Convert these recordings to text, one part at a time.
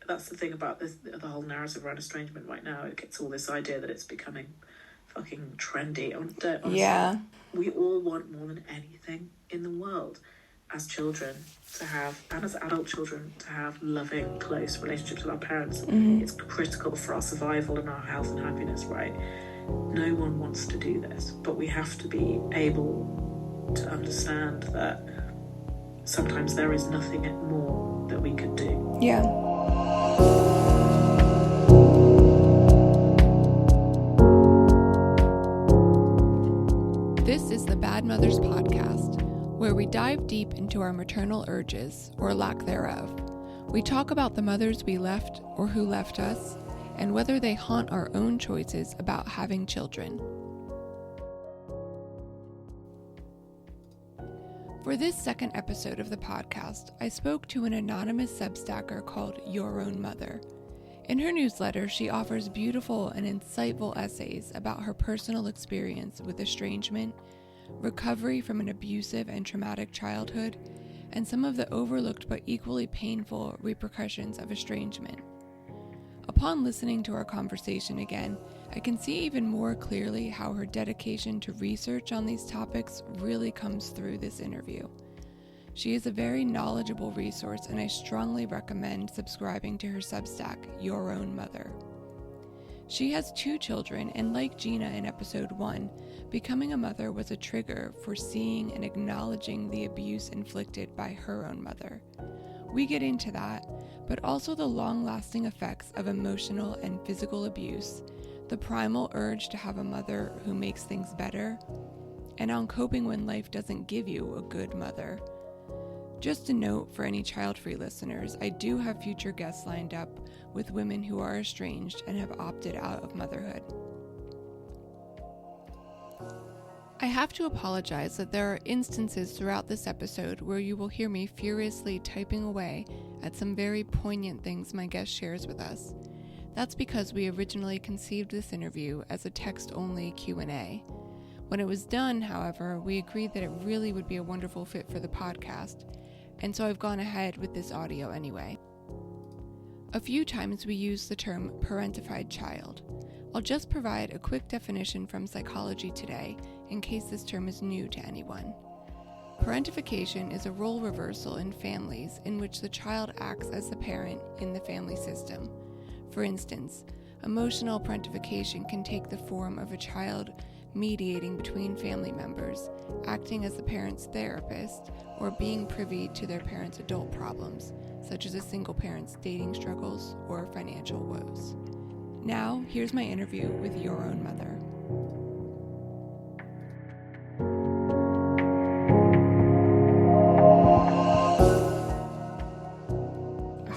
that's the thing about this, the whole narrative around estrangement right now. It gets all this idea that it's becoming fucking trendy. Honestly, Yeah. we all want more than anything in the world as children to have, and as adult children, to have loving, close relationships with our parents. It's critical for our survival and our health and happiness, right? No one wants to do this, but we have to be able to understand that sometimes there is nothing more that we could do. Yeah. This is the Bad Mothers Podcast, where we dive deep into our maternal urges, or lack thereof. We talk about the mothers we left or who left us, and whether they haunt our own choices about having children. For this second episode of the podcast, I spoke to an anonymous Substacker called Your Own Mother. In her newsletter, she offers beautiful and insightful essays about her personal experience with estrangement, recovery from an abusive and traumatic childhood, and some of the overlooked but equally painful repercussions of estrangement. Upon listening to our conversation again, I can see even more clearly how her dedication to research on these topics really comes through this interview. She is a very knowledgeable resource, and I strongly recommend subscribing to her Substack, Your Own Mother. She has 2 children, and like Gina in episode 1, becoming a mother was a trigger for seeing and acknowledging the abuse inflicted by her own mother. We get into that, but also the long-lasting effects of emotional and physical abuse, the primal urge to have a mother who makes things better, and on coping when life doesn't give you a good mother. Just a note for any child-free listeners, I do have future guests lined up with women who are estranged and have opted out of motherhood. I have to apologize that there are instances throughout this episode where you will hear me furiously typing away at some very poignant things my guest shares with us. That's because we originally conceived this interview as a text-only Q&A. When it was done, however, we agreed that it really would be a wonderful fit for the podcast, and so I've gone ahead with this audio anyway. A few times we use the term parentified child. I'll just provide a quick definition from Psychology Today in case this term is new to anyone. Parentification is a role reversal in families in which the child acts as the parent in the family system. For instance, emotional parentification can take the form of a child mediating between family members, acting as the parent's therapist, or being privy to their parents' adult problems, such as a single parent's dating struggles or financial woes. Now, here's my interview with Your Own Mother.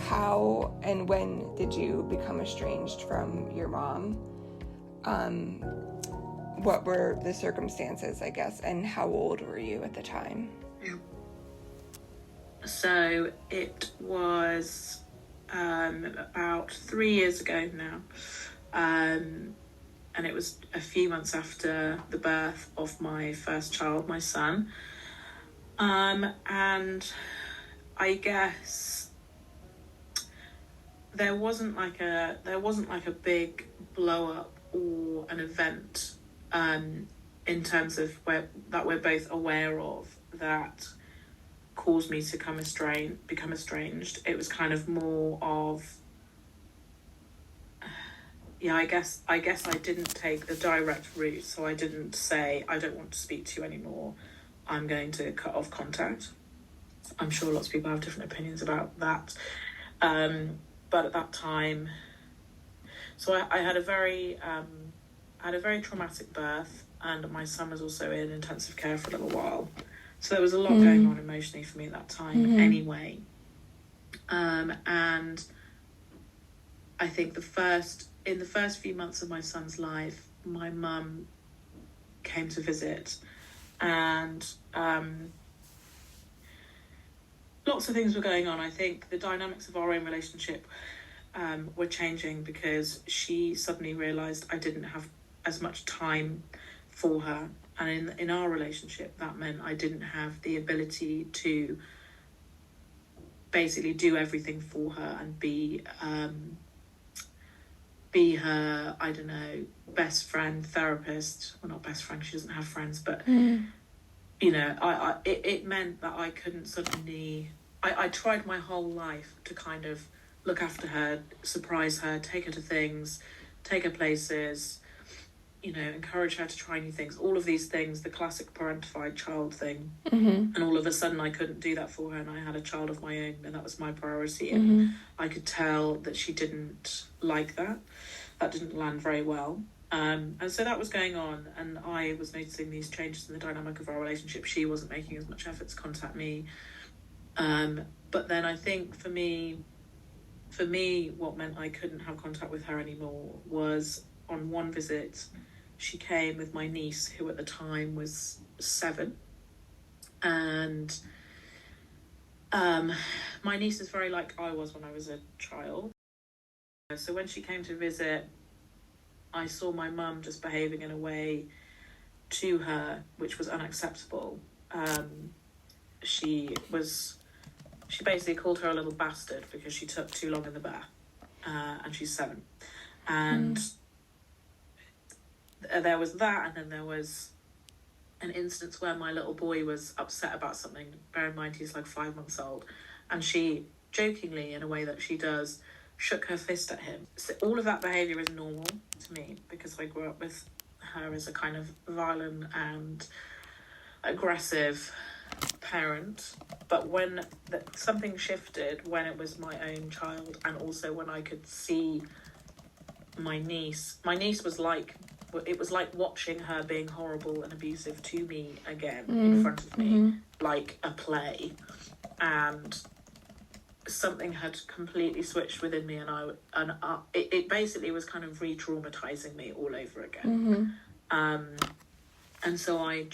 How and when did you become estranged from your mom? What were the circumstances, I guess, and how old were you at the time? So it was about 3 years ago now, and it was a few months after the birth of my first child, my son, and I guess there wasn't like a big blow up or an event in terms of we're both aware of that caused me to become estranged. It was kind of more of, I guess I didn't take the direct route, so I didn't say, I don't want to speak to you anymore, I'm going to cut off contact. I'm sure lots of people have different opinions about that, but at that time, so I had a very traumatic birth, and my son was also in intensive care for a little while. So there was a lot going on emotionally for me at that time anyway. And I think in the first few months of my son's life, my mum came to visit, and lots of things were going on. I think the dynamics of our own relationship were changing because she suddenly realised I didn't have as much time for her, and in our relationship that meant I didn't have the ability to basically do everything for her and be her, I don't know, best friend, therapist. Well, not best friend, she doesn't have friends, but you know, it meant that I couldn't suddenly. I tried my whole life to kind of look after her, surprise her, take her to things, take her places, you know, encourage her to try new things, all of these things, the classic parentified child thing. And all of a sudden I couldn't do that for her, and I had a child of my own, and that was my priority. And I could tell that she didn't like that. That didn't land very well. And so that was going on, and I was noticing these changes in the dynamic of our relationship. She wasn't making as much effort to contact me. But then I think for me, what meant I couldn't have contact with her anymore was on one visit, she came with my niece, who at the time was 7. And my niece is very like I was when I was a child. So when she came to visit, I saw my mum just behaving in a way to her which was unacceptable. She basically called her a little bastard because she took too long in the bath, and she's 7. And there was that, and then there was an instance where my little boy was upset about something. Bear in mind, he's like 5 months old, and she jokingly, in a way that she does, shook her fist at him. So all of that behaviour is normal to me because I grew up with her as a kind of violent and aggressive parent. But when something shifted, when it was my own child, and also when I could see my niece was like, it was like watching her being horrible and abusive to me again in front of me, like a play. And something had completely switched within me, and it basically was kind of re-traumatizing me all over again. And so I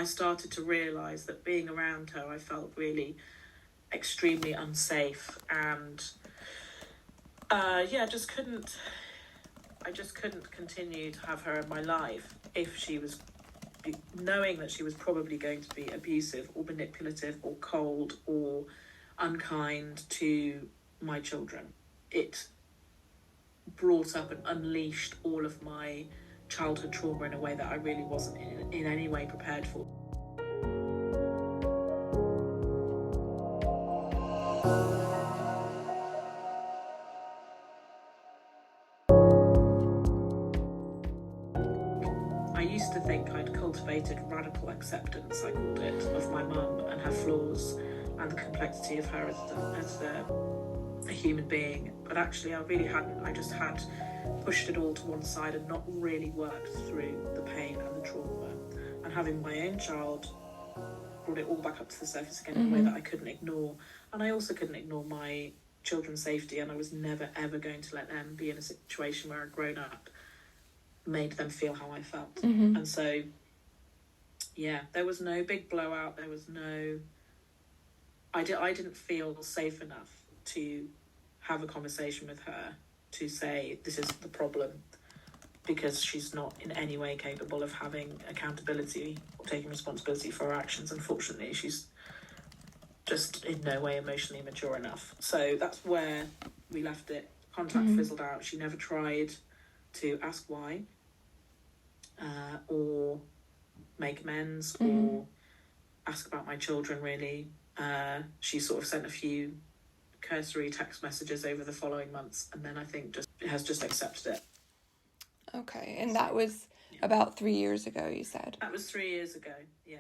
started to realise that being around her, I felt really extremely unsafe, and I just couldn't continue to have her in my life if she was knowing that she was probably going to be abusive or manipulative or cold or unkind to my children. It brought up and unleashed all of my childhood trauma in a way that I really wasn't in any way prepared for. I used to think I'd cultivated radical acceptance, I called it, of my mum and her flaws and the complexity of her as a human being. But actually I really hadn't. I just had pushed it all to one side and not really worked through the pain and the trauma. And having my own child brought it all back up to the surface again in a way that I couldn't ignore. And I also couldn't ignore my children's safety, and I was never ever going to let them be in a situation where a grown-up made them feel how I felt. And so there was no big blowout. There was no I didn't feel safe enough to have a conversation with her to say this is the problem, because she's not in any way capable of having accountability or taking responsibility for her actions. Unfortunately, she's just in no way emotionally mature enough. So that's where we left it. Contact fizzled out. She never tried to ask why, or make amends, or ask about my children, really. She sort of sent a few cursory text messages over the following months, and then I think has just accepted it. Okay, and that was about 3 years ago, you said? That was 3 years ago, yeah.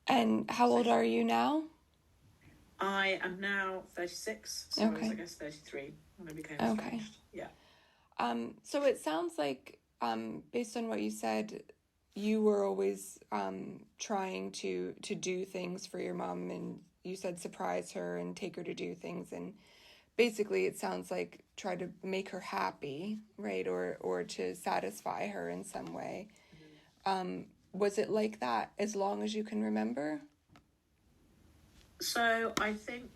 And how old are you now? I am now 36, so I was, I guess, 33 when I became estranged. Yeah. So it sounds like, based on what you said, you were always trying to do things for your mom, and you said surprise her and take her to do things, and basically it sounds like try to make her happy, right, or to satisfy her in some way. Was it like that as long as you can remember? So I think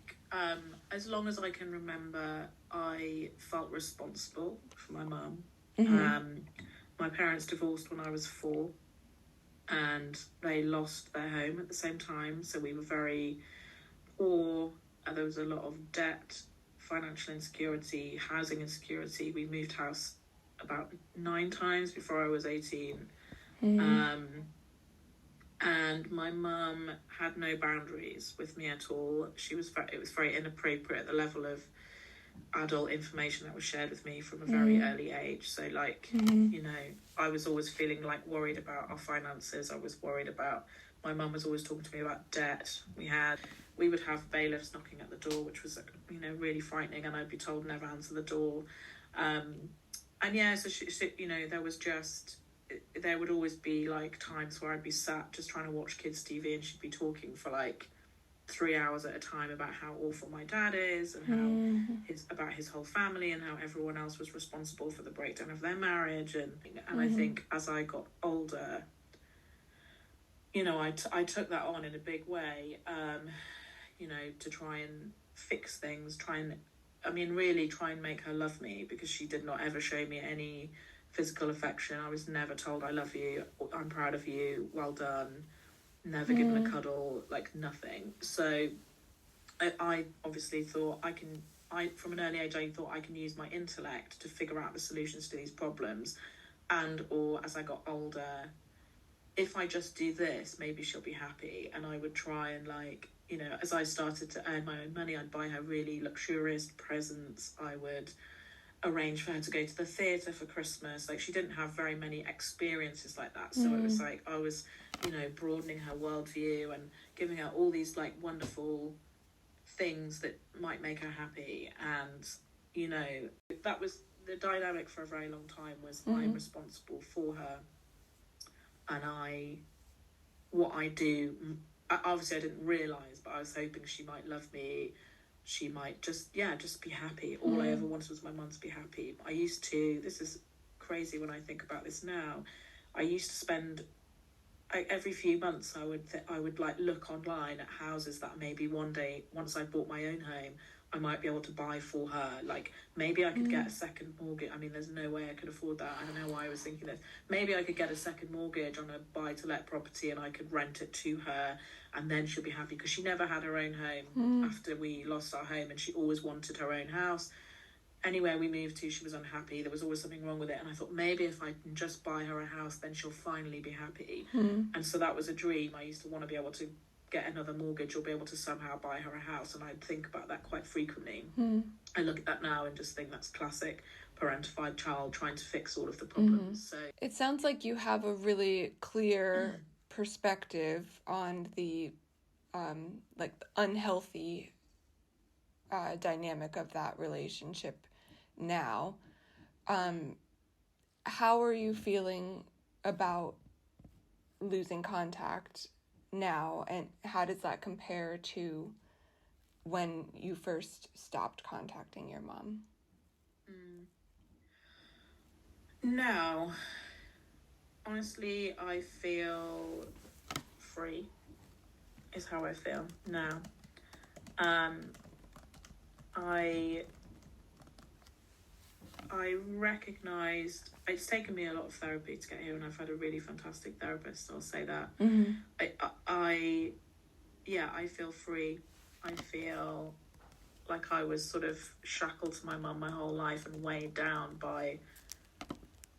as long as I can remember, I felt responsible for my mum. My parents divorced when I was 4, and they lost their home at the same time, so we were poor, there was a lot of debt, financial insecurity, housing insecurity. We moved house about 9 times before I was 18. And my mum had no boundaries with me at all. It was very inappropriate, the level of adult information that was shared with me from a very early age. So you know, I was always feeling like worried about our finances. I was worried about, my mum was always talking to me about debt. We would have bailiffs knocking at the door, which was, you know, really frightening, and I'd be told never answer the door. And yeah, so she, you know, there would always be like times where I'd be sat just trying to watch kids TV, and she'd be talking for like 3 hours at a time about how awful my dad is, and how about his whole family, and how everyone else was responsible for the breakdown of their marriage. And I think as I got older, you know, I took that on in a big way, you know, to try and fix things, really try and make her love me, because she did not ever show me any physical affection. I was never told I love you, I'm proud of you, well done, never given a cuddle, like nothing. So I obviously thought from an early age, I thought I can use my intellect to figure out the solutions to these problems, or as I got older, if I just do this, maybe she'll be happy. And I would try and, like, you know, as I started to earn my own money, I'd buy her really luxurious presents. I would arrange for her to go to the theatre for Christmas. Like, she didn't have very many experiences like that, so it was like I was, you know, broadening her worldview and giving her all these like wonderful things that might make her happy. And, you know, that was the dynamic for a very long time, was I'm responsible for her, and what I do, obviously I didn't realise, but I was hoping she might love me. She might just be happy. All I ever wanted was my mum to be happy. This is crazy when I think about this now, I used to spend, every few months I would like look online at houses that maybe one day, once I bought my own home, I might be able to buy for her. Like, maybe I could get a second mortgage. I mean, there's no way I could afford that. I don't know why I was thinking this. Maybe I could get a second mortgage on a buy-to-let property, and I could rent it to her, and then she'll be happy, because she never had her own home after we lost our home, and she always wanted her own house. Anywhere we moved to, she was unhappy. There was always something wrong with it. And I thought, maybe if I can just buy her a house, then she'll finally be happy. And so that was a dream. I used to want to be able to get another mortgage, or be able to somehow buy her a house, and I'd think about that quite frequently. I look at that now and just think that's classic parentified child trying to fix all of the problems. So it sounds like you have a really clear perspective on the like the unhealthy dynamic of that relationship now. How are you feeling about losing contact now, and how does that compare to when you first stopped contacting your mom? Now, honestly, I feel free, is how I feel now. I recognised, it's taken me a lot of therapy to get here, and I've had a really fantastic therapist, I'll say that. I feel free. I feel like I was sort of shackled to my mum my whole life and weighed down by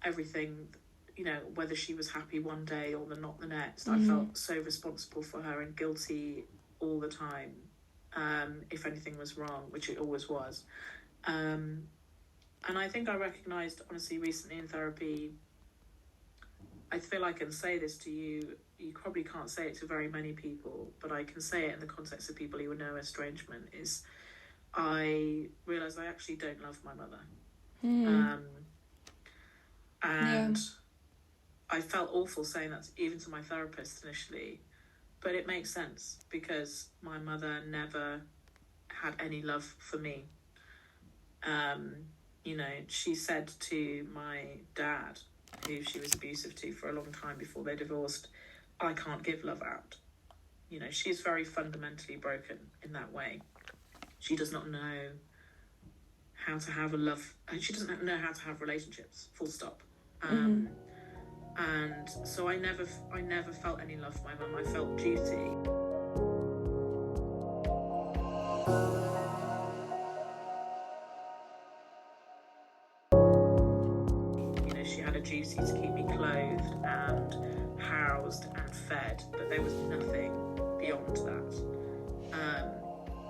everything, you know, whether she was happy one day or not the next. I felt so responsible for her and guilty all the time, if anything was wrong, which it always was. And I think I recognised, honestly, recently in therapy, I feel I can say this to you, you probably can't say it to very many people, but I can say it in the context of people who know estrangement, is I realised I actually don't love my mother. And I felt awful saying that even to my therapist initially, but it makes sense, because my mother never had any love for me. You know, she said to my dad, who she was abusive to for a long time before they divorced, I can't give love out. You know, she's very fundamentally broken in that way. She does not know how to have a love, she doesn't know how to have relationships, full stop. And so I never felt any love for my mum. I felt duty. You know, she had a duty to keep me clothed and housed and fed, but there was nothing beyond that.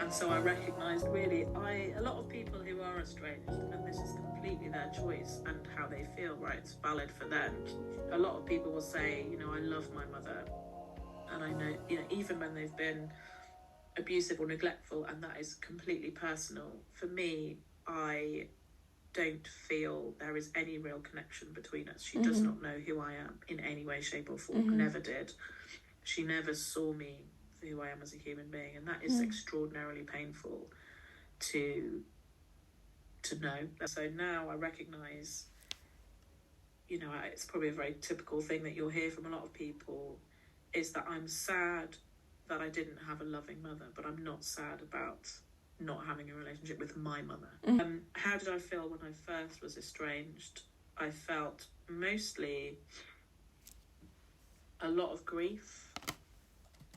And so I recognised really, a lot of people who are estranged, and this is completely their choice and how they feel, right? It's valid for them. A lot of people will say, you know, I love my mother, and I know, you know, even when they've been abusive or neglectful, and that is completely personal. For me, I don't feel there is any real connection between us. She does not know who I am in any way, shape or form. Never did. She never saw me for who I am as a human being, and that is extraordinarily painful to know. So now I recognise, you know, it's probably a very typical thing that you'll hear from a lot of people, is that I'm sad that I didn't have a loving mother, but I'm not sad about not having a relationship with my mother. How did I feel when I first was estranged? I felt mostly a lot of grief,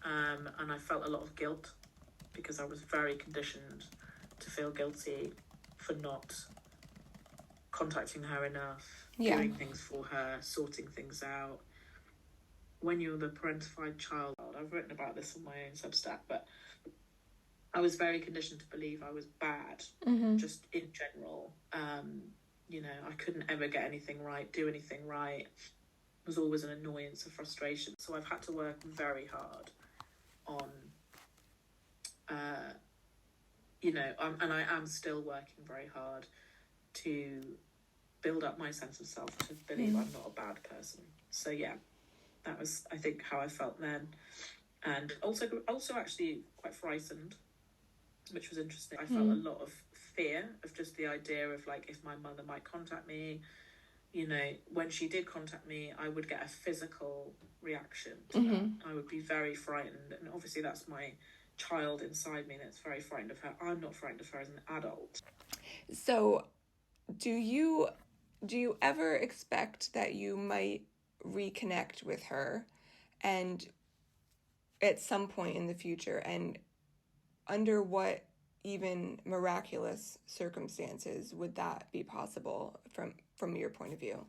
and I felt a lot of guilt, because I was very conditioned to feel guilty for not contacting her enough, doing things for her, sorting things out. When you're the parentified child, I've written about this on my own Substack, but I was very conditioned to believe I was bad, just in general. You know, I couldn't ever get anything right, do anything right. It was always an annoyance, a frustration. So I've had to work very hard on, you know, and I am still working very hard to build up my sense of self, to believe I'm not a bad person. So yeah, that was, I think, how I felt then. And also actually quite frightened, which was interesting. I felt a lot of fear of just the idea of, like, if my mother might contact me. You know, when she did contact me, I would get a physical reaction to that. I would be very frightened. And obviously that's my child inside me that's very frightened of her. I'm not frightened of her as an adult. So do you ever expect that you might reconnect with her, and at some point in the future, and under what even miraculous circumstances would that be possible from your point of view?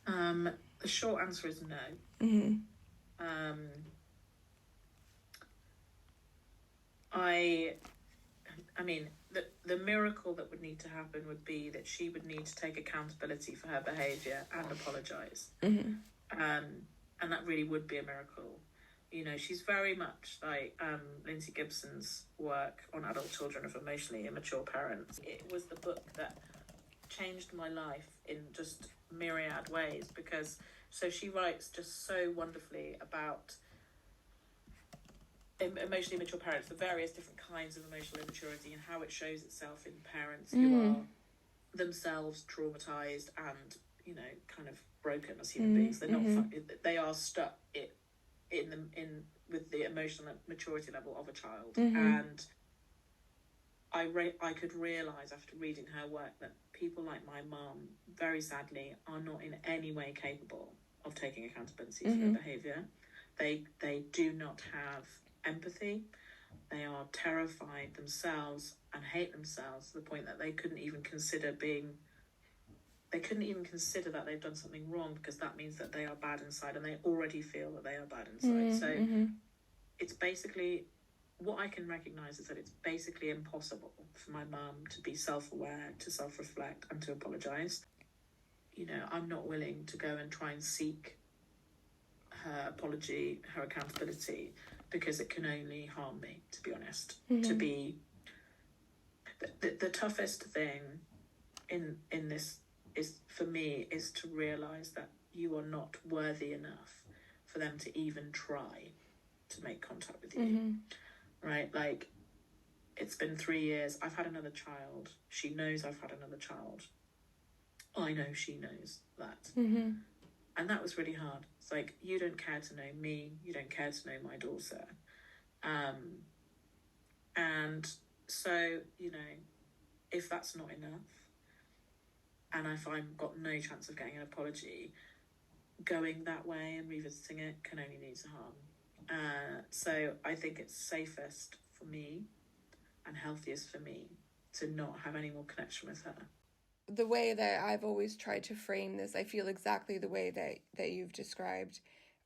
The short answer is no. I mean, the miracle that would need to happen would be that she would need to take accountability for her behaviour and apologise. And that really would be a miracle. You know, she's very much like Lindsay Gibson's work on adult children of emotionally immature parents. It was the book that changed my life in just myriad ways, because so she writes just so wonderfully about emotionally immature parents, the various different kinds of emotional immaturity, and how it shows itself in parents who are themselves traumatized and, you know, kind of broken as human beings. They're not they are stuck with the emotional maturity level of a child. And I could realise after reading her work that people like my mum, very sadly, are not in any way capable of taking accountability for their behaviour. They do not have empathy. They are terrified themselves and hate themselves to the point that they couldn't even consider that they've done something wrong, because that means that they are bad inside, and they already feel that they are bad inside. It's basically, what I can recognise is that it's basically impossible for my mum to be self-aware, to self-reflect and to apologise. You know, I'm not willing to go and try and seek her apology, her accountability, because it can only harm me, to be honest. To be the toughest thing in this is, for me, is to realise that you are not worthy enough for them to even try to make contact with you. Right? Like, it's been 3 years. I've had another child. She knows I've had another child. I know she knows that. And that was really hard. It's like, you don't care to know me. You don't care to know my daughter. And so, you know, if that's not enough, and if I've got no chance of getting an apology, going that way and revisiting it can only lead to harm. So I think it's safest for me and healthiest for me to not have any more connection with her. The way that I've always tried to frame this, I feel exactly the way that you've described.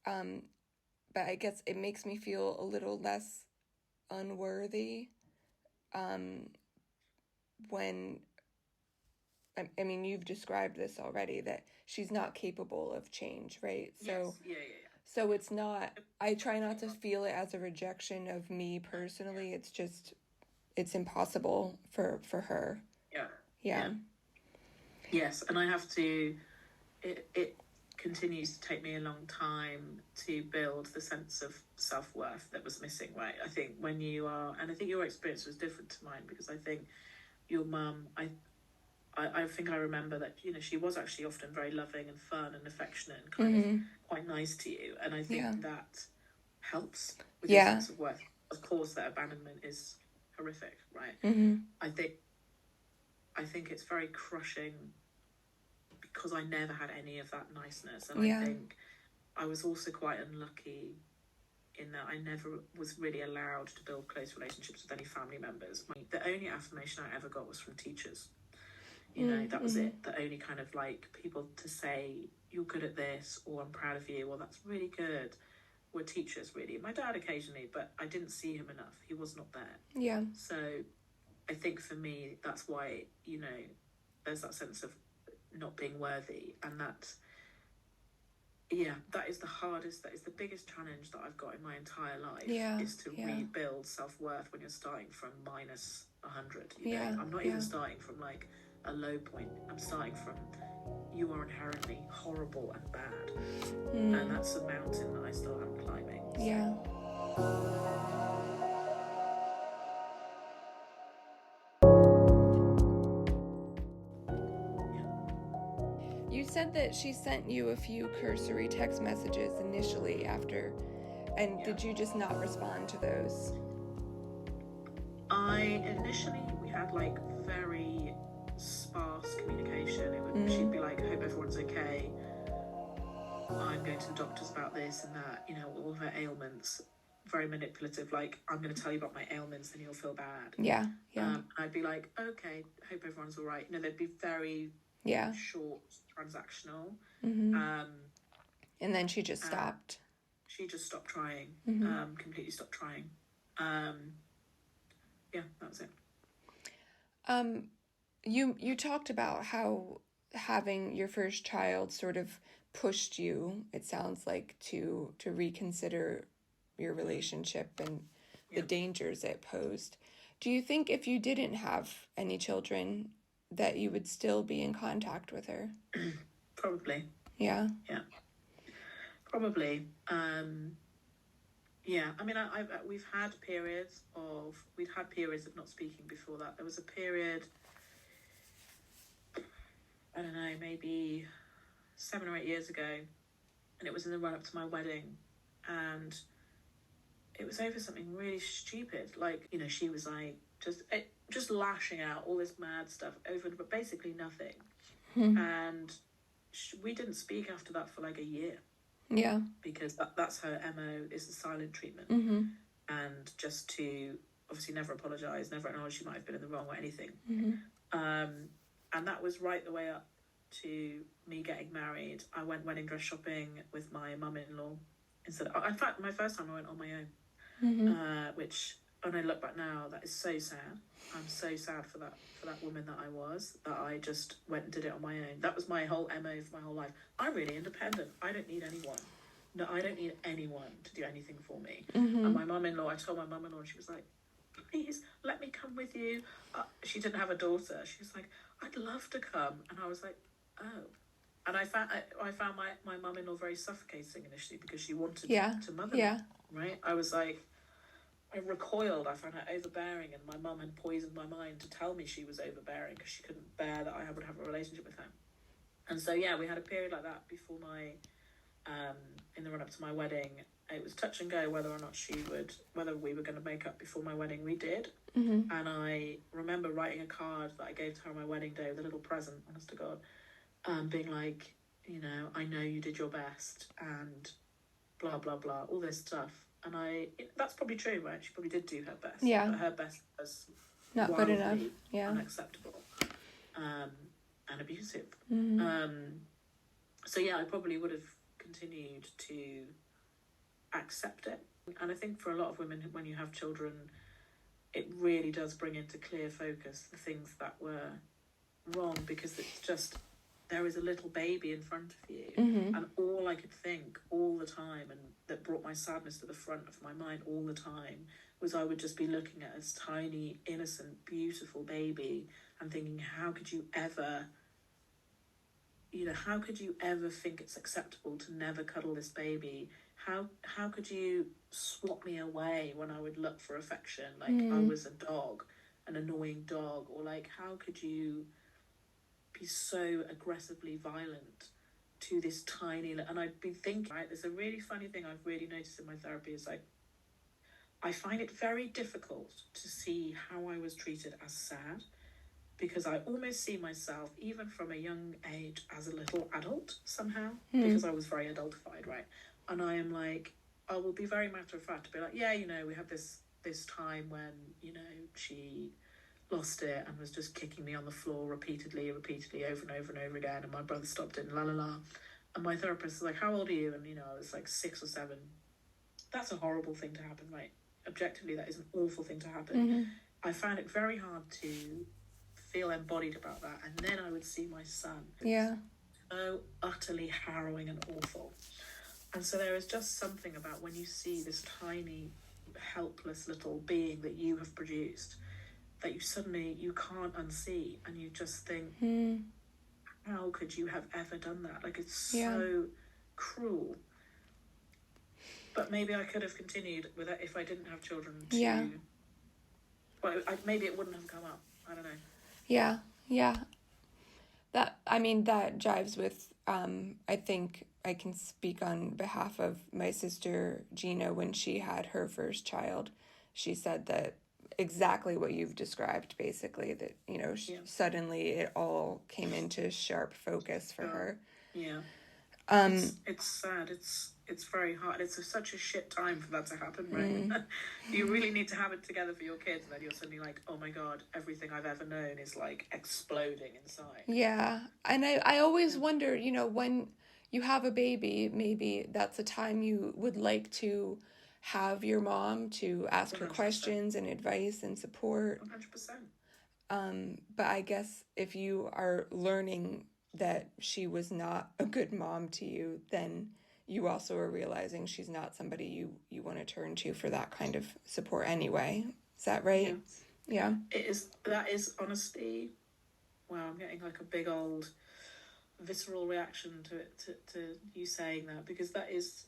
But I guess it makes me feel a little less unworthy when, I mean, you've described this already, that she's not capable of change, right? So, yes. Yeah. So it's not, I try not to feel it as a rejection of me personally. It's just, it's impossible for her. Yeah. Yes, and I have to, it continues to take me a long time to build the sense of self-worth that was missing, right? I think when you are, and I think your experience was different to mine, because I think your mum, I think I remember that, you know, she was actually often very loving and fun and affectionate and kind of quite nice to you. And I think that helps with your sense of worth. Of course, that abandonment is horrific, right? I think it's very crushing because I never had any of that niceness. And I think I was also quite unlucky in that I never was really allowed to build close relationships with any family members. The only affirmation I ever got was from teachers. You know, that was it. The only kind of like people to say, you're good at this, or I'm proud of you, or that's really good, were teachers, really. My dad occasionally, but I didn't see him enough. He was not there. Yeah. So I think for me, that's why, you know, there's that sense of not being worthy. And that is the hardest, that is the biggest challenge that I've got in my entire life, is to rebuild self-worth when you're starting from minus 100. You know, I'm not even starting from like a low point. I'm starting from, you are inherently horrible and bad. And that's a mountain that I still am climbing. Yeah. You said that she sent you a few cursory text messages initially after, and did you just not respond to those? Initially, we had like very sparse communication. She'd be like, hope everyone's okay. I'm going to the doctors about this and that, you know, all of her ailments. Very manipulative, like, I'm going to tell you about my ailments, then you'll feel bad. I'd be like, okay, hope everyone's all right. You know, they'd be very short, transactional. And then she just stopped. She just stopped trying, completely stopped trying. Yeah, that was it. You talked about how having your first child sort of pushed you, it sounds like, to reconsider your relationship and the dangers it posed. Do you think if you didn't have any children that you would still be in contact with her? Probably. Yeah. Probably. I mean, we'd had periods of not speaking before that. There was a period, I don't know, maybe 7 or 8 years ago, and it was in the run-up to my wedding, and it was over something really stupid. Like, you know, she was like just lashing out all this mad stuff over basically nothing. And we didn't speak after that for like a year. Yeah. Because that's her MO, is the silent treatment. And just to obviously never apologise, never acknowledge she might have been in the wrong or anything. And that was right the way up to me getting married. I went wedding dress shopping with my mum-in-law instead. In fact, my first time I went on my own, which, when I look back now, that is so sad. I'm so sad for that woman that I was, that I just went and did it on my own. That was my whole MO for my whole life. I'm really independent. I don't need anyone. No, I don't need anyone to do anything for me. And my mum-in-law, I told my mum-in-law, and she was like, please let me come with you. She didn't have a daughter. She was like, I'd love to come. And I was like, oh. And I found my mum-in-law very suffocating initially, because she wanted to mother me, right? I was like, I recoiled. I found her overbearing, and my mum had poisoned my mind to tell me she was overbearing because she couldn't bear that I would have a relationship with her. And so, we had a period like that before in the run-up to my wedding. It was touch and go whether or not whether we were going to make up before my wedding. We did. And I remember writing a card that I gave to her on my wedding day with a little present, honest to God, being like, you know, I know you did your best and blah, blah, blah, all this stuff. And that's probably true, right? She probably did do her best. Yeah. But her best was not good enough. Yeah. Unacceptable. And abusive. Mm-hmm. So yeah, I probably would have continued to accept it. And I think for a lot of women, when you have children, it really does bring into clear focus the things that were wrong, because it's just, there is a little baby in front of you. Mm-hmm. And all I could think all the time, and that brought my sadness to the front of my mind all the time, was I would just be looking at this tiny, innocent, beautiful baby and thinking, how could you ever think it's acceptable to never cuddle this baby? How could you swap me away when I would look for affection, like I was a dog, an annoying dog? Or like, how could you be so aggressively violent to this tiny... And I'd be thinking, right, there's a really funny thing I've really noticed in my therapy, is like, I find it very difficult to see how I was treated as sad, because I almost see myself, even from a young age, as a little adult somehow, because I was very adultified, right? And I am like, I will be very matter of fact to be like, yeah, we had this time when, she lost it and was just kicking me on the floor repeatedly, over and over and over again, and my brother stopped it, and la la la. And my therapist was like, how old are you? And, I was like 6 or 7. That's a horrible thing to happen, right? Objectively, that is an awful thing to happen. I found it very hard to feel embodied about that. And then I would see my son. Yeah. So utterly harrowing and awful. And so there is just something about when you see this tiny, helpless little being that you have produced, that you can't unsee, and you just think, how could you have ever done that? Like, it's so cruel. But maybe I could have continued with it if I didn't have children. Well, maybe it wouldn't have come up. I don't know. Yeah. That jives with, I think I can speak on behalf of my sister Gina. When she had her first child, she said that exactly what you've described, basically, that, suddenly it all came into sharp focus for her. Yeah. It's sad. It's very hard. It's such a shit time for that to happen, right? You really need to have it together for your kids, and then you're suddenly like, oh my God, everything I've ever known is like exploding inside. Yeah. And I always wonder, when you have a baby, maybe that's a time you would like to have your mom to ask 100%. Her questions and advice and support. 100%. But I guess if you are learning that she was not a good mom to you, then you also are realizing she's not somebody you want to turn to for that kind of support anyway. Is that right? Yeah. That is honestly, wow, I'm getting like a big old visceral reaction to it, to you saying that, because that is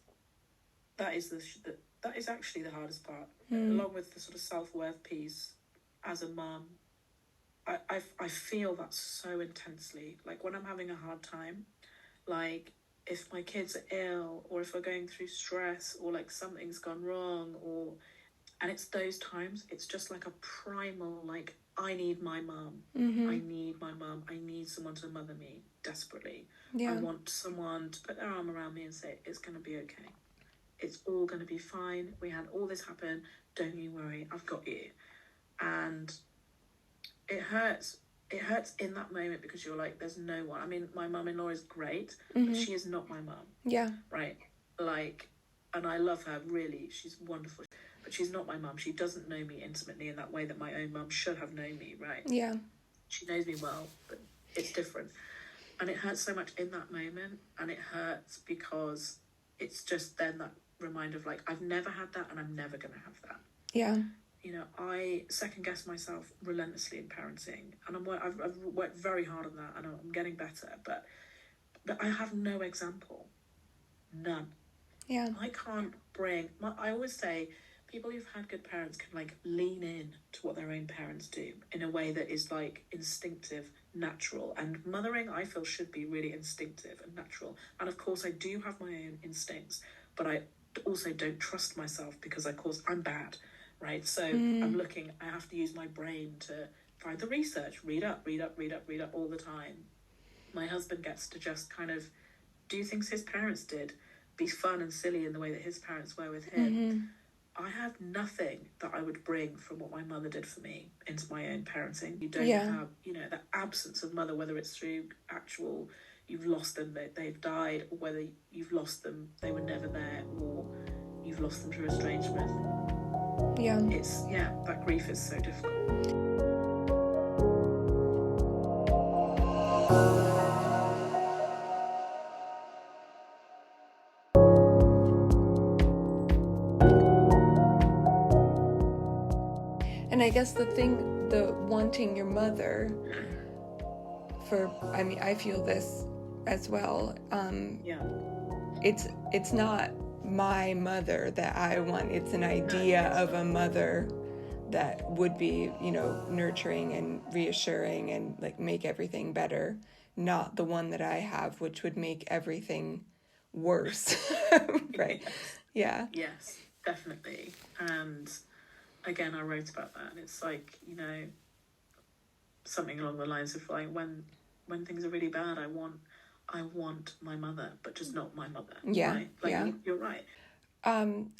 actually the hardest part, along with the sort of self-worth piece as a mum. I feel that so intensely. Like, when I'm having a hard time, like if my kids are ill, or if we're going through stress, or like something's gone wrong, and it's those times, it's just like a primal, like, I need my mum. I need my mum. I need someone to mother me desperately. I want someone to put their arm around me and say, it's going to be okay. It's all going to be fine. We had all this happen. Don't you worry. I've got you. And it hurts. It hurts in that moment, because you're like, there's no one. I mean, my mum-in-law is great, but she is not my mum. Yeah. Right? Like, and I love her, really. She's wonderful. But she's not my mum. She doesn't know me intimately in that way that my own mum should have known me, right? Yeah. She knows me well, but it's different. And it hurts so much in that moment. And it hurts because it's just then that reminder of like, I've never had that, and I'm never going to have that. Yeah. I second-guess myself relentlessly in parenting, and I've worked very hard on that, and I'm getting better, but I have no example. None. Yeah. I can't I always say, people who've had good parents can, like, lean in to what their own parents do in a way that is, like, instinctive, natural, and mothering, I feel, should be really instinctive and natural. And, of course, I do have my own instincts, but I also don't trust myself, because, of course, I'm bad. Right, so I have to use my brain to find the research, read up all the time. My husband gets to just kind of do things his parents did, be fun and silly in the way that his parents were with him. I have nothing that I would bring from what my mother did for me into my own parenting. You don't have, the absence of mother, whether it's through actual, you've lost them, they've died, or whether you've lost them, they were never there, or you've lost them through estrangement. That grief is so difficult. And I guess the wanting your mother I feel this as well. It's not my mother that I want. It's an idea of a mother that would be, nurturing and reassuring and like make everything better, not the one that I have, which would make everything worse. Right. Yeah. Yes, definitely. And again, I wrote about that, and it's like, something along the lines of like, when things are really bad, I want my mother, but just not my mother. Yeah. Right? Like, you're right.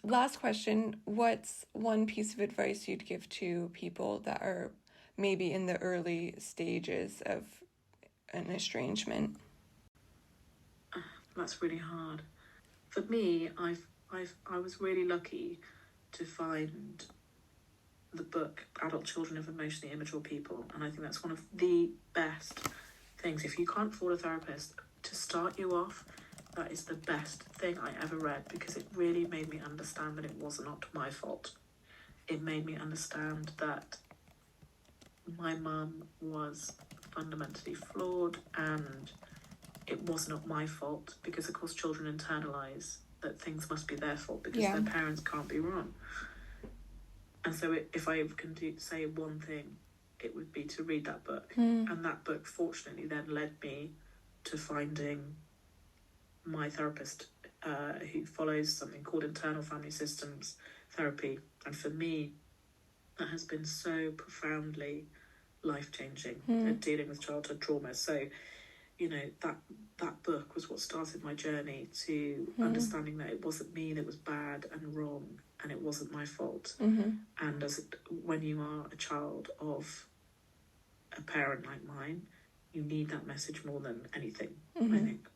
Last question. What's one piece of advice you'd give to people that are maybe in the early stages of an estrangement? That's really hard. For me, I was really lucky to find the book Adult Children of Emotionally Immature People, and I think that's one of the best things. If you can't afford a therapist to start you off, that is the best thing I ever read, because it really made me understand that it was not my fault. It made me understand that my mum was fundamentally flawed, and it was not my fault, because of course children internalise that things must be their fault because their parents can't be wrong. And so if I can say one thing, it would be to read that book. And that book, fortunately, then led me to finding my therapist, who follows something called internal family systems therapy. And for me, that has been so profoundly life-changing at dealing with childhood trauma. So, that book was what started my journey to understanding that it wasn't me that was bad and wrong, and it wasn't my fault. And when you are a child of a parent like mine, you need that message more than anything, I think.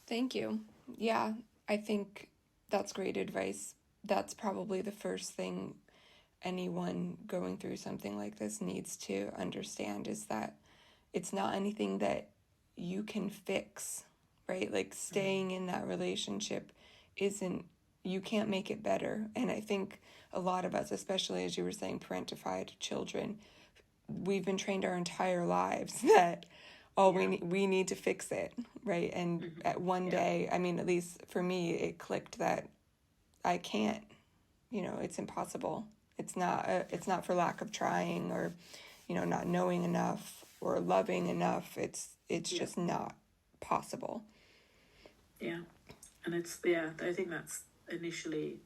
Thank you. Yeah, I think that's great advice. That's probably the first thing anyone going through something like this needs to understand, is that it's not anything that you can fix, right? Like staying in that relationship you can't make it better. And I think a lot of us, especially as you were saying, parentified children, we've been trained our entire lives that we need to fix it, right? And at one day, I mean, at least for me, it clicked that I can't, it's impossible. It's not for lack of trying or, not knowing enough or loving enough. It's just not possible. Yeah. And I think that's initially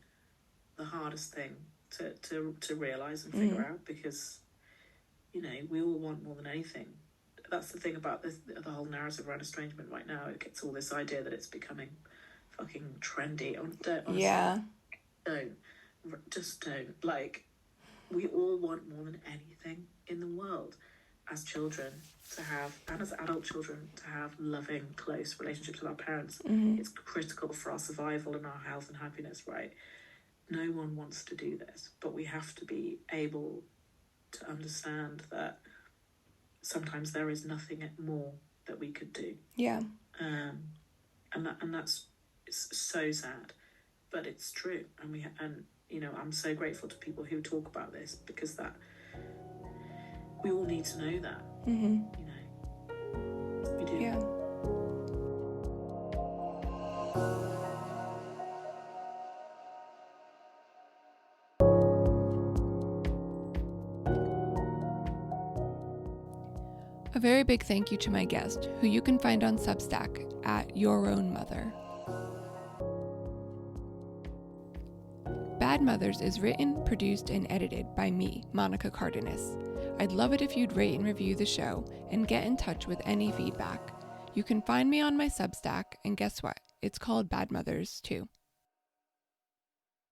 the hardest thing to realise and figure out, because, we all want more than anything. That's the thing about the whole narrative around estrangement right now. It gets all this idea that it's becoming fucking trendy. Honestly, don't. Like, we all want more than anything in the world as children to have, and as adult children to have, loving, close relationships with our parents. It's critical for our survival and our health and happiness, right? No one wants to do this, but we have to be able to understand that sometimes there is nothing more that we could do. Yeah. And that's, it's so sad, but it's true. And I'm so grateful to people who talk about this, because that we all need to know that. We do. Yeah. A very big thank you to my guest, who you can find on Substack at Your Own Mother. Bad Mothers is written, produced, and edited by me, Monica Cardenas. I'd love it if you'd rate and review the show and get in touch with any feedback. You can find me on my Substack, and guess what? It's called Bad Mothers too.